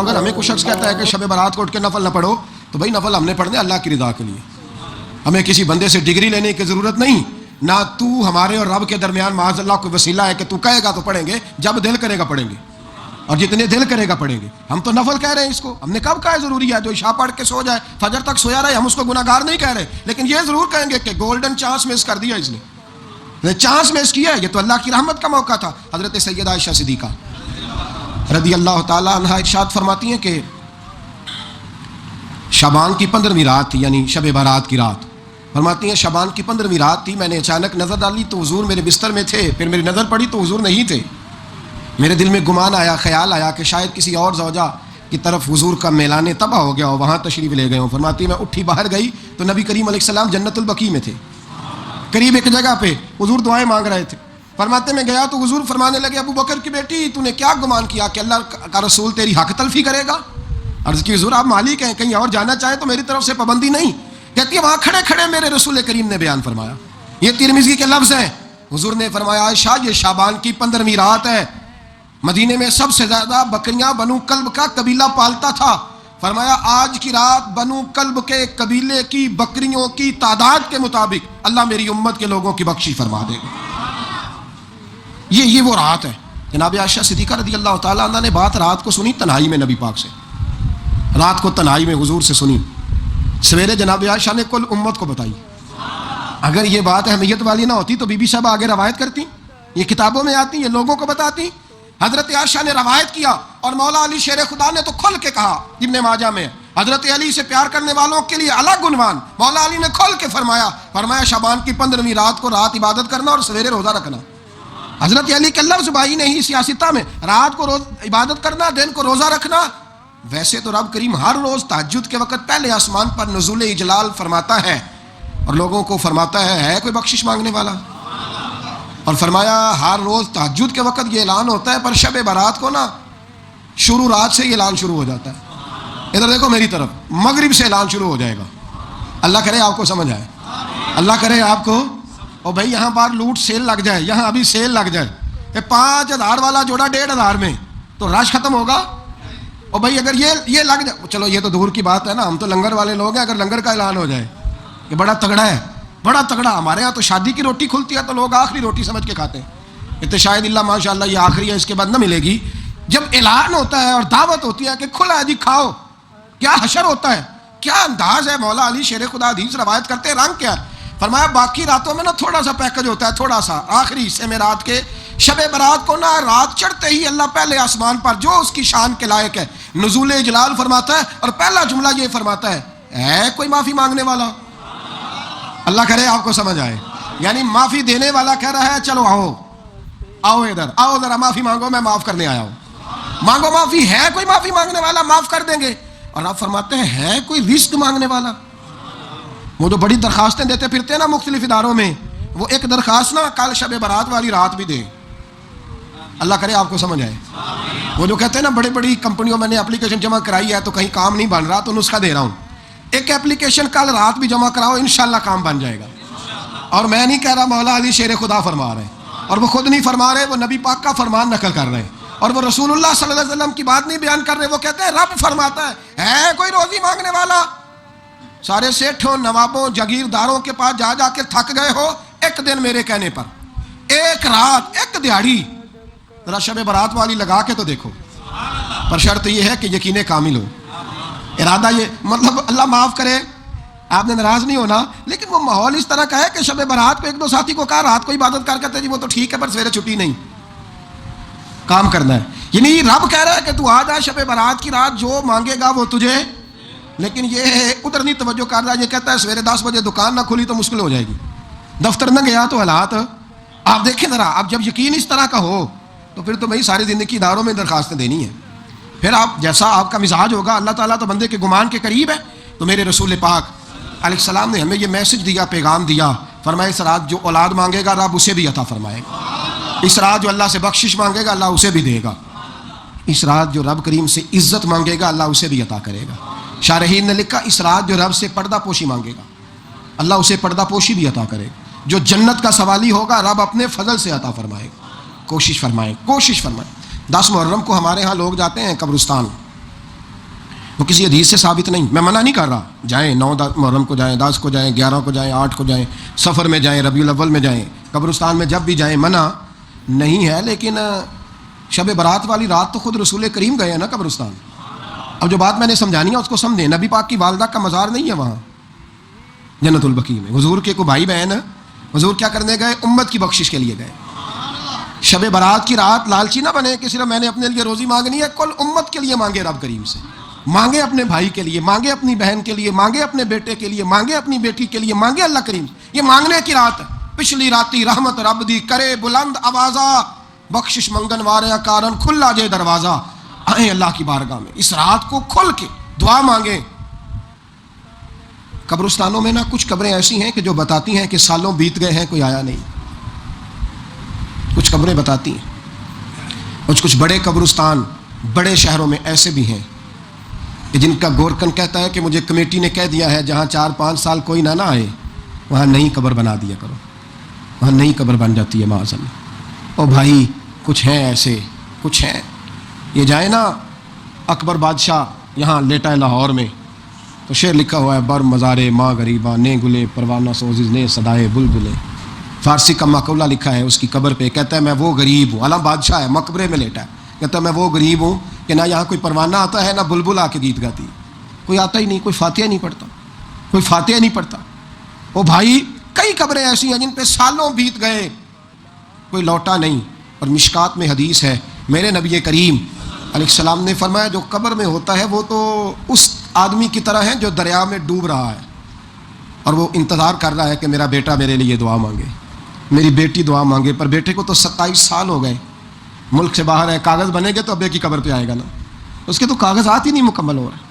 اگر ہمیں کوئی شخص کہتا ہے کہ شب برات کو اٹھ کے نفل نہ پڑھو، تو بھائی نفل ہم نے پڑھنے اللہ کی رضا کے لیے، ہمیں کسی بندے سے ڈگری لینے کی ضرورت نہیں، نہ تو ہمارے اور رب کے درمیان معاذ اللہ کوئی وسیلہ ہے کہ تو کہے گا تو پڑھیں گے، جب دل کرے گا پڑھیں گے، اور جتنے دل کرے گا پڑھیں گے. ہم تو نفل کہہ رہے ہیں اس کو، ہم نے کب کہا ہے ضروری ہے جو عشاء پڑھ کے سو جائے فجر تک سویا رہے، ہم اس کو گناہگار نہیں کہہ رہے، لیکن یہ ضرور کہیں گے کہ گولڈن چانس مس کر دیا اس نے، چانس مس کیا ہے، یہ تو اللہ کی رحمت کا موقع تھا. حضرت سیدہ عائشہ صدیقہ رضی اللہ تعالی عنہ ارشاد فرماتی ہیں کہ شعبان کی 15ویں رات تھی، یعنی شب برات کی رات. فرماتی ہیں شعبان کی 15ویں رات تھی، میں نے اچانک نظر ڈالی تو حضور میرے بستر میں تھے، پھر میری نظر پڑی تو حضور نہیں تھے. میرے دل میں گمان آیا، خیال آیا کہ شاید کسی اور زوجہ کی طرف حضور کا میلان تباہ ہو گیا ہو، وہاں تشریف لے گئے ہوں. فرماتی میں اٹھی باہر گئی تو نبی کریم علیہ السلام جنت البقیع میں تھے، قریب ایک جگہ پہ حضور دعائیں مانگ رہے تھے. فرماتے میں گیا تو حضور فرمانے لگے ابو بکر کی بیٹی تو نے کیا گمان کیا کہ اللہ کا رسول تیری حق تلفی کرے گا؟ عرض کی حضور آپ مالک ہیں، کہیں اور جانا چاہیں تو میری طرف سے پابندی نہیں. کہتی ہے وہاں کھڑے کھڑے میرے رسول کریم نے بیان فرمایا، یہ ترمذی کے لفظ ہیں. حضور نے فرمایا عائشہ یہ شعبان کی 15ویں رات ہے، مدینے میں سب سے زیادہ بکریاں بنو کلب کا قبیلہ پالتا تھا. فرمایا آج کی رات بنو کلب کے قبیلے کی بکریوں کی تعداد کے مطابق اللہ میری امت کے لوگوں کی بخشش فرما دے گا. یہ وہ رات ہے. جناب عائشہ صدیقہ رضی اللہ تعالیٰ عنہ نے بات رات کو سنی تنہائی میں، نبی پاک سے رات کو تنہائی میں حضور سے سنی. سویرے جناب عائشہ نے کل امت کو بتائی. اگر یہ بات اہمیت والی نہ ہوتی تو بی بی صاحب آگے روایت کرتی، یہ کتابوں میں آتی، یہ لوگوں کو بتاتی. حضرت عائشہ نے روایت کیا اور مولا علی شیر خدا نے تو کھل کے کہا، ابن ماجہ میں حضرت علی سے پیار کرنے والوں کے لیے الگ عنوان، مولا علی نے کھل کے فرمایا شعبان کی 15ویں رات کو رات عبادت کرنا اور سویرے روزہ رکھنا. حضرت علی کے لفظ بھائی نہیں سیاستہ میں، رات کو روز عبادت کرنا، دن کو روزہ رکھنا. ویسے تو رب کریم ہر روز تہجد کے وقت پہلے آسمان پر نزول اجلال فرماتا ہے اور لوگوں کو فرماتا ہے کوئی بخشش مانگنے والا؟ اور فرمایا ہر روز تہجد کے وقت یہ اعلان ہوتا ہے، پر شب برات کو نا شروع رات سے یہ اعلان شروع ہو جاتا ہے. ادھر دیکھو میری طرف، مغرب سے اعلان شروع ہو جائے گا. اللہ کرے آپ کو سمجھ آئے، اللہ کرے آپ کو. اور بھائی یہاں بار لوٹ سیل لگ جائے، یہاں ابھی سیل لگ جائے، 5000 والا جوڑا 1500 میں، تو رش ختم ہوگا. اور بھائی اگر یہ لگ جائے، چلو یہ تو دور کی بات ہے نا، ہم تو لنگر والے لوگ ہیں، اگر لنگر کا اعلان ہو جائے کہ بڑا تگڑا ہے، بڑا تگڑا، ہمارے ہاں تو شادی کی روٹی کھلتی ہے تو لوگ آخری روٹی سمجھ کے کھاتے ہیں، تو شاید اللہ ماشاء اللہ یہ آخری ہے، اس کے بعد نہ ملے گی. جب اعلان ہوتا ہے اور دعوت ہوتی ہے کہ کھلا ہے جی کھاؤ، کیا حشر ہوتا ہے، کیا انداز ہے. مولا علی شیر خدا حدیث روایت کرتے ہیں، رنگ کیا ہے. فرمایا باقی راتوں میں نا تھوڑا سا پیکج ہوتا ہے، تھوڑا سا آخری حصے میں رات کے شب برات کو نا رات چڑھتے ہی اللہ پہلے آسمان پر جو اس کی شان کے لائق ہے نزول اجلال فرماتا ہے، اور پہلا جملہ یہ فرماتا ہے کوئی معافی مانگنے والا؟ اللہ کرے آپ کو سمجھ آئے. یعنی معافی دینے والا کہہ رہا ہے چلو آؤ ادھر آؤ ذرا معافی مانگو، میں معاف کرنے آیا ہوں، مانگو معافی. ہے کوئی معافی مانگنے والا؟ معاف کر دیں گے. اور آپ فرماتے ہیں ہے کوئی رزق مانگنے والا؟ وہ جو بڑی درخواستیں دیتے پھرتے ہیں نا مختلف اداروں میں، وہ ایک درخواست نا کل شب برات والی رات بھی دے. اللہ کرے آپ کو سمجھ آئے. وہ جو کہتے ہیں نا بڑی بڑی کمپنیوں میں نے اپلیکیشن جمع کرائی ہے تو کہیں کام نہیں بن رہا تو نسخہ دے رہا ہوں، ایک اپلیکیشن کل رات بھی جمع کراؤ انشاءاللہ کام بن جائے گا. اور میں نہیں کہہ رہا، مولا علی شیر خدا فرما رہے ہیں، اور وہ خود نہیں فرما رہے، وہ نبی پاک کا فرمان نقل کر رہے ہیں، اور وہ رسول اللہ صلی اللہ علیہ وسلم کی بات نہیں بیان کر رہے. وہ کہتے ہیں رب فرماتا ہے کوئی روزی مانگنے والا؟ سارے سیٹھوں نوابوں جاگیرداروں کے پاس جا کے تھک گئے ہو، ایک دن میرے کہنے پر، ایک رات، ایک دیہڑی ذرا شب برات والی لگا کے تو دیکھو. پر شرط یہ ہے کہ یقین کامل ہو، ارادہ یہ مطلب اللہ معاف کرے آپ نے ناراض نہیں ہونا، لیکن وہ ماحول اس طرح کا ہے کہ شب برات کو ایک دو ساتھی کو کہا رات کو عبادت کر کہتے جی وہ تو ٹھیک ہے پر سویرے چھٹی نہیں، کام کرنا ہے. یعنی رب کہہ رہا ہے کہ تو آ جا شب برات کی رات، جو مانگے گا وہ تجھے. لیکن یہ ادھر نہیں توجہ کر رہا، یہ کہتا ہے سویرے 10 بجے دکان نہ کھلی تو مشکل ہو جائے گی، دفتر نہ گیا تو حالات. آپ دیکھیں ذرا، اب جب یقین اس طرح کا ہو تو پھر تو میں ساری زندگی اداروں میں درخواستیں دینی ہے. پھر آپ جیسا آپ کا مزاج ہوگا، اللہ تعالیٰ تو بندے کے گمان کے قریب ہے. تو میرے رسول پاک علیہ السلام نے ہمیں یہ میسج دیا، پیغام دیا، فرمایا اس رات جو اولاد مانگے گا رب اسے بھی عطا فرمائے گا، اس رات جو اللہ سے بخشش مانگے گا اللہ اسے بھی دے گا، اس رات جو رب کریم سے عزت مانگے گا اللہ اسے بھی عطا کرے گا. شارحین نے لکھا اس رات جو رب سے پردہ پوشی مانگے گا اللہ اسے پردہ پوشی بھی عطا کرے گا، جو جنت کا سوالی ہوگا رب اپنے فضل سے عطا فرمائے گا. کوشش فرمائیں. 10 محرم کو ہمارے ہاں لوگ جاتے ہیں قبرستان، وہ کسی حدیث سے ثابت نہیں. میں منع نہیں کر رہا, جائیں 9 محرم کو جائیں, 10 کو جائیں, 11 کو جائیں, 8 کو جائیں, سفر میں جائیں, ربیع الاول میں جائیں, قبرستان میں جب بھی جائیں, منع نہیں ہے. لیکن شب برات والی رات تو خود رسول کریم گئے ہیں نا قبرستان. اب جو بات میں نے سمجھانی ہے اس کو سمجھیں. نبی پاک کی والدہ کا مزار نہیں ہے وہاں جنت البقیع میں. حضور کے کوئی بھائی بہن, حضور کیا کرنے گئے؟ امت کی بخشش کے لیے گئے. شب برات کی رات لالچی نہ بنے کہ صرف میں نے اپنے لیے روزی مانگنی ہے. کل امت کے لیے مانگے رب کریم سے, مانگے اپنے بھائی کے لیے, مانگے اپنی بہن کے لیے, مانگے اپنے بیٹے کے لیے, مانگے اپنی بیٹی کے لیے, مانگے اللہ کریم سے. یہ مانگنے کی رات ہے. پچھلی راتی رحمت رب دی کرے بلند آوازہ, بخشش منگن وارے کارن کھلا جے دروازہ. آئیں اللہ کی بارگاہ میں اس رات کو کھل کے دعا مانگیں. قبرستانوں میں نا کچھ قبریں ایسی ہیں کہ جو بتاتی ہیں کہ سالوں بیت گئے ہیں کوئی آیا نہیں. کچھ قبریں بتاتی ہیں. کچھ بڑے قبرستان بڑے شہروں میں ایسے بھی ہیں کہ جن کا گورکن کہتا ہے کہ مجھے کمیٹی نے کہہ دیا ہے جہاں 4-5 سال کوئی نہ آئے وہاں نئی قبر بنا دیا کرو. وہاں نئی قبر بن جاتی ہے معاذ اللہ. او بھائی کچھ ہیں ایسے, کچھ ہیں. یہ جائیں نا اکبر بادشاہ یہاں لیٹا ہے لاہور میں, تو شعر لکھا ہوا ہے بر مزارے ماں غریباں نے گلے پروانہ سوزز نے صدائے بلبلے. فارسی کا مقولہ لکھا ہے اس کی قبر پہ, کہتا ہے میں وہ غریب ہوں. عالم بادشاہ ہے, مقبرے میں لیٹا ہے, کہتا ہے میں وہ غریب ہوں کہ نہ یہاں کوئی پروانہ آتا ہے نہ بلبل آ کے گیت گاتی. کوئی آتا ہی نہیں, کوئی فاتحہ نہیں پڑھتا, کوئی فاتحہ نہیں پڑھتا. او بھائی کئی قبریں ایسی ہیں جن پہ سالوں بیت گئے کوئی لوٹا نہیں. اور مشکات میں حدیث ہے, میرے نبی کریم علیہ السلام نے فرمایا جو قبر میں ہوتا ہے وہ تو اس آدمی کی طرح ہے جو دریا میں ڈوب رہا ہے اور وہ انتظار کر رہا ہے کہ میرا بیٹا میرے لیے دعا مانگے, میری بیٹی دعا مانگے. پر بیٹے کو تو 27 سال ہو گئے, ملک سے باہر ہے, کاغذ بنے گے تو ابے کی قبر پہ آئے گا نا. اس کے تو کاغذات ہی نہیں مکمل ہو رہے.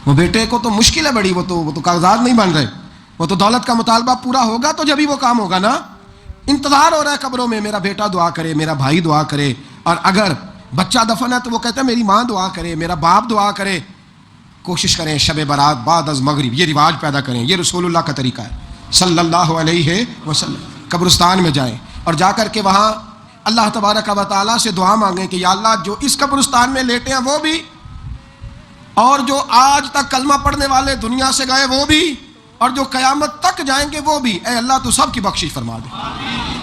وہ بیٹے کو تو مشکل ہے بڑی, وہ تو کاغذات نہیں بن رہے. وہ تو دولت کا مطالبہ پورا ہوگا تو جبھی وہ کام ہوگا نا. انتظار ہو رہا ہے قبروں میں میرا بیٹا دعا کرے, میرا بھائی دعا کرے. اور اگر بچہ دفن ہے تو وہ کہتا ہے میری ماں دعا کرے, میرا باپ دعا کرے. کوشش کریں شب برات بعد از مغرب یہ رواج پیدا کریں. یہ رسول اللہ کا طریقہ ہے صلی اللہ علیہ وسلم. قبرستان میں جائیں اور جا کر کے وہاں اللہ تبارک و تعالیٰ سے دعا مانگیں کہ یا اللہ جو اس قبرستان میں لیٹے ہیں وہ بھی, اور جو آج تک کلمہ پڑھنے والے دنیا سے گئے وہ بھی, اور جو قیامت تک جائیں گے وہ بھی. اے اللہ تو سب کی بخشش فرما دے.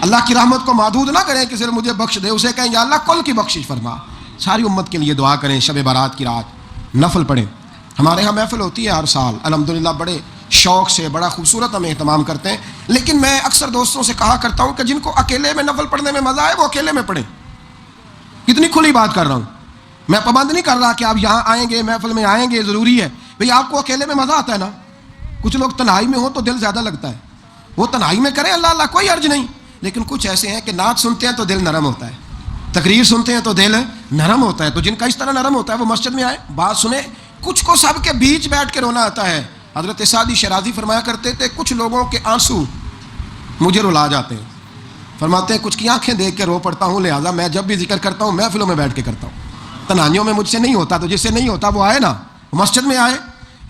اللہ کی رحمت کو محدود نہ کریں کہ صرف مجھے بخش دے, اسے کہیں یا اللہ کل کی بخشش فرما. ساری امت کے لیے دعا کریں. شب برات کی رات نفل پڑھیں. ہمارے ہاں محفل ہوتی ہے ہر سال الحمدللہ, بڑے شوق سے بڑا خوبصورت ہم اہتمام کرتے ہیں. لیکن میں اکثر دوستوں سے کہا کرتا ہوں کہ جن کو اکیلے میں نفل پڑھنے میں مزہ آئے وہ اکیلے میں پڑھیں. کتنی کھلی بات کر رہا ہوں. میں پابند نہیں کر رہا کہ آپ یہاں آئیں گے محفل میں آئیں گے ضروری ہے. بھئی آپ کو اکیلے میں مزہ آتا ہے نا. کچھ لوگ تنہائی میں ہوں تو دل زیادہ لگتا ہے, وہ تنہائی میں کریں اللہ اللہ کوئی عرض نہیں. لیکن کچھ ایسے ہیں کہ نعت سنتے ہیں تو دل نرم ہوتا ہے, تقریر سنتے ہیں تو دل نرم ہوتا ہے. تو جن کا اس طرح نرم ہوتا ہے وہ مسجد میں آئے, بات سنیں. کچھ کو سب کے بیچ بیٹھ کے رونا آتا ہے. حضرت سعدی شرازی فرمایا کرتے تھے کچھ لوگوں کے آنسو مجھے رلا جاتے ہیں. فرماتے ہیں کچھ کی آنکھیں دیکھ کے رو پڑتا ہوں, لہٰذا میں جب بھی ذکر کرتا ہوں محفلوں میں بیٹھ کے کرتا ہوں. تنہائیوں میں مجھ سے نہیں ہوتا, تو جس سے نہیں ہوتا وہ آئے نا, مسجد میں آئے,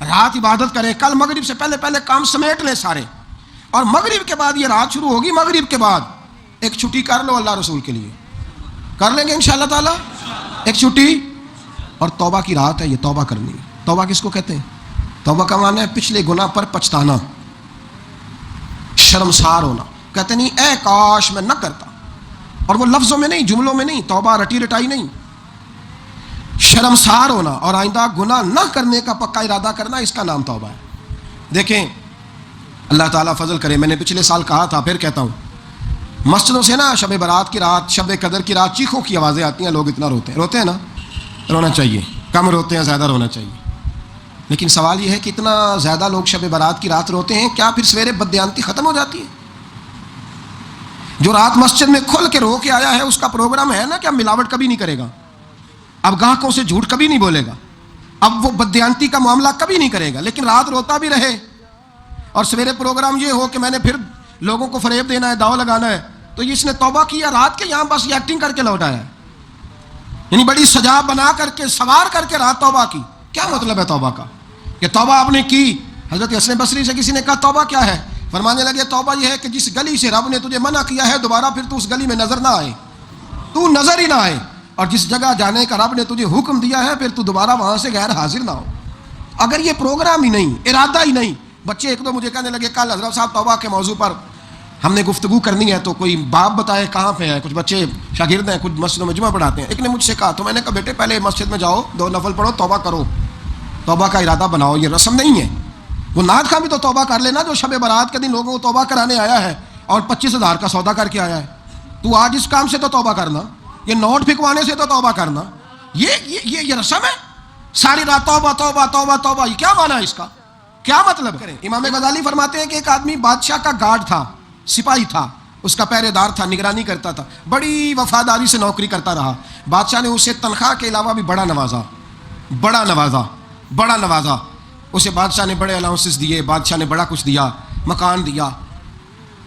رات عبادت کریں. کل مغرب سے پہلے کام سمیٹ لیں سارے, اور مغرب کے بعد یہ رات شروع ہوگی. مغرب کے بعد ایک چھٹی کر لو اللہ رسول کے لیے, کر لیں گے انشاءاللہ تعالی ایک چھٹی. اور توبہ کی رات ہے, یہ توبہ کرنی ہے. توبہ کس کو کہتے ہیں؟ توبہ کا معنی ہے پچھلے گناہ پر پچھتانا, شرمسار ہونا. کہتے نہیں اے کاش میں نہ کرتا, اور وہ لفظوں میں نہیں جملوں میں نہیں, توبہ رٹی رٹائی نہیں, شرمسار ہونا اور آئندہ گناہ نہ کرنے کا پکا ارادہ کرنا, اس کا نام توبہ ہے. دیکھیں اللہ تعالیٰ فضل کرے, میں نے پچھلے سال کہا تھا پھر کہتا ہوں, مسجدوں سے نا شب برات کی رات, شب قدر کی رات چیخوں کی آوازیں آتی ہیں. لوگ اتنا روتے ہیں نا, رونا چاہیے, کم روتے ہیں زیادہ رونا چاہیے. لیکن سوال یہ ہے کہ اتنا زیادہ لوگ شب برات کی رات روتے ہیں, کیا پھر سویرے بددیانتی ختم ہو جاتی ہے؟ جو رات مسجد میں کھل کے رو کے آیا ہے اس کا پروگرام ہے نا کہ اب ملاوٹ کبھی نہیں کرے گا, اب گاہکوں سے جھوٹ کبھی نہیں بولے گا, اب وہ بددیانتی کا معاملہ کبھی نہیں کرے گا. لیکن رات روتا بھی رہے اور سویرے پروگرام یہ ہو کہ میں نے پھر لوگوں کو فریب دینا ہے, داؤ لگانا ہے, تو اس نے توبہ کیا رات کے, یہاں بس یہ ایکٹنگ کر کے لوٹ آیا ہے. یعنی بڑی سجا بنا کر کے سوار کر کے رات توبہ کی. کیا مطلب ہے توبہ کا؟ کہ توبہ آپ نے کی. حضرت حسن بصری سے کسی نے کہا توبہ کیا ہے؟ فرمانے لگے توبہ یہ ہے کہ جس گلی سے رب نے تجھے منع کیا ہے دوبارہ پھر تو اس گلی میں نظر نہ آئے, تو نظر ہی نہ آئے, اور جس جگہ جانے کا رب نے تجھے حکم دیا ہے پھر تو دوبارہ وہاں سے غیر حاضر نہ ہو. اگر یہ پروگرام ہی نہیں, ارادہ ہی نہیں. بچے ایک دو مجھے کہنے لگے کل حضرت صاحب توبہ کے موضوع پر ہم نے گفتگو کرنی ہے, تو کوئی باپ بتائے کہاں پہ ہے. کچھ بچے شاگرد ہیں, کچھ مسجد و مجمع پڑھاتے ہیں. ایک نے مجھ سے کہا, تو میں نے کہا بیٹے پہلے مسجد میں جاؤ, 2 نفل پڑھو, توبہ کرو, توبہ کا ارادہ بناؤ. یہ رسم نہیں ہے. وہ نعت خواں بھی تو توبہ کر لینا جو شب برات کے دن لوگوں کو توبہ کرانے آیا ہے اور 25,000 کا سودا کر کے آیا ہے. تو آج اس کام سے تو توبہ کرنا, یہ نوٹ پھکوانے سے تو توبہ کرنا. یہ رسم ہے ساری رات توبہ توبہ توبہ توبہ. یہ کیا معنی ہے اس کا, کیا مطلب کریں؟ امام غزالی فرماتے ہیں کہ ایک آدمی بادشاہ کا گارڈ تھا, سپاہی تھا, اس کا پہرے دار تھا, نگرانی کرتا تھا, بڑی وفاداری سے نوکری کرتا رہا. بادشاہ نے اسے تنخواہ کے علاوہ بھی بڑا نوازا. اسے بادشاہ نے بڑے الاؤنسز دیے, بادشاہ نے بڑا کچھ دیا, مکان دیا.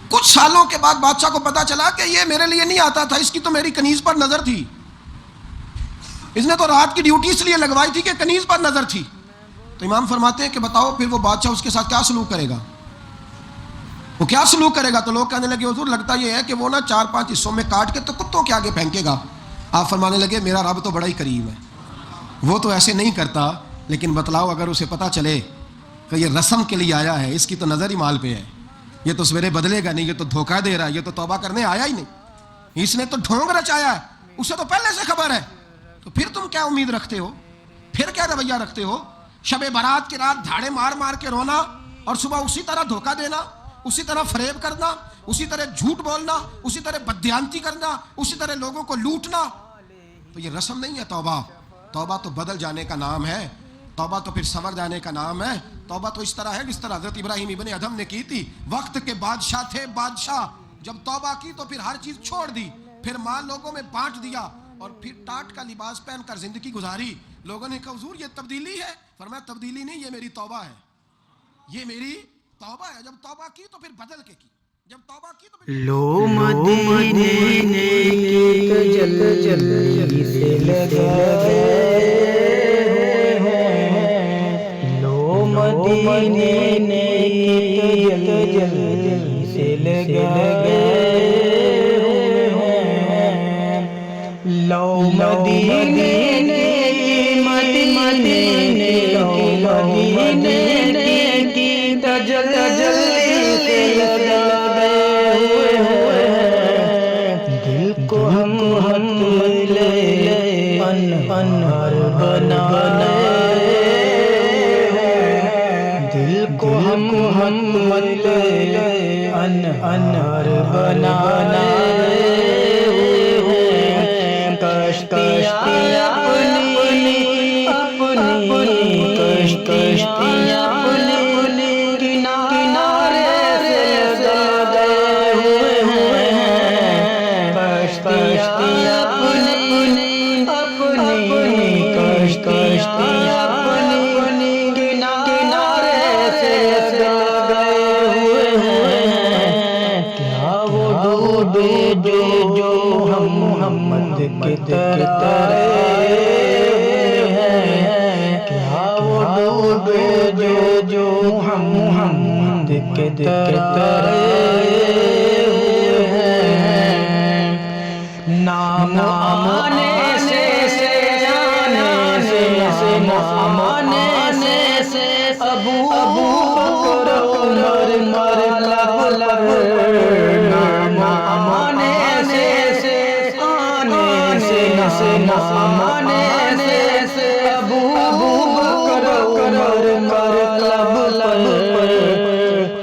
کچھ سالوں کے بعد بادشاہ کو پتا چلا کہ یہ میرے لیے نہیں آتا تھا, اس کی تو میری کنیز پر نظر تھی. اس نے تو رات کی ڈیوٹی اس لیے لگوائی تھی کہ کنیز پر نظر تھی. تو امام فرماتے ہیں کہ بتاؤ پھر وہ بادشاہ اس کے ساتھ کیا سلوک کرے گا, وہ کیا سلوک کرے گا؟ تو لوگ کہنے لگے حضور لگتا یہ ہے کہ وہ نا 4-5 حصوں میں کاٹ کے تو کتوں کے آگے پھینکے گا. آپ فرمانے لگے میرا رب تو بڑا ہی کریم ہے, وہ تو ایسے نہیں کرتا, لیکن بتلاؤ اگر اسے پتا چلے کہ یہ رسم کے لیے آیا ہے, اس کی تو نظر ہی مال پہ ہے, یہ تو سویرے بدلے گا نہیں, یہ تو دھوکہ دے رہا ہے, یہ تو توبہ کرنے آیا ہی نہیں, اس نے تو ڈھونگ رچایا ہے, اسے تو پہلے سے خبر ہے. تو پھر تم کیا امید رکھتے ہو, پھر کیا رویہ رکھتے ہو؟ شب برات کی رات دھاڑے مار مار کے رونا اور صبح اسی طرح دھوکہ دینا, اسی طرح فریب کرنا, اسی طرح جھوٹ بولنا, اسی طرح بددیانتی کرنا, اسی طرح لوگوں کو لوٹنا. تو یہ رسم نہیں ہے توبہ. توبہ تو بدل جانے کا نام ہے, توبہ تو پھر سنور جانے کا نام ہے. توبہ تو اس طرح ہے جس طرح حضرت ابراہیم ابن ادھم نے کی تھی. وقت کے بادشاہ تھے بادشاہ, جب توبہ کی تو پھر ہر چیز چھوڑ دی, پھر مال لوگوں میں بانٹ دیا اور پھر ٹاٹ کا لباس پہن کر زندگی گزاری. لوگوں نے کہا حضور یہ تبدیلی ہے. فرمایا تبدیلی نہیں, یہ میری توبہ ہے, یہ میری توبہ ہے. جب توبہ کی تو پھر بدل کے کی, جب توبہ کی تو پھر لو مدینے کی تجلی سے لگائے ہیں, لو مدینے کی تجلی سے لگائے ہیں, لو مدینے کی تجلی سے لگائے ہیں, دل کو ہم انوار بنائے ہیں, دل کو ہم انوار بنائے ہیں. کشتیاں اپنی کشتیاں اپنی کنارے سے لگائے ہوئے ہیں, کشتیاں اپنی کشتیاں اپنی کنارے سے لگائے ہوئے ہیں. کیا وہ ڈوبے جو ہم محمد کے ترے ہیں, کیا وہ ڈوبے جو ہم محمد کے ترے ہیں. نام آنے سے ابو بکر عمر مرکب نام آنے سے ابو بکر عمر مرکب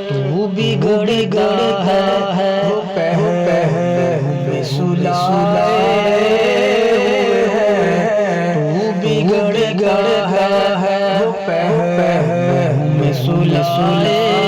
تو بگڑ ہے پہلے سلائے ہیں, تو بگڑ ہے پہلے سلائے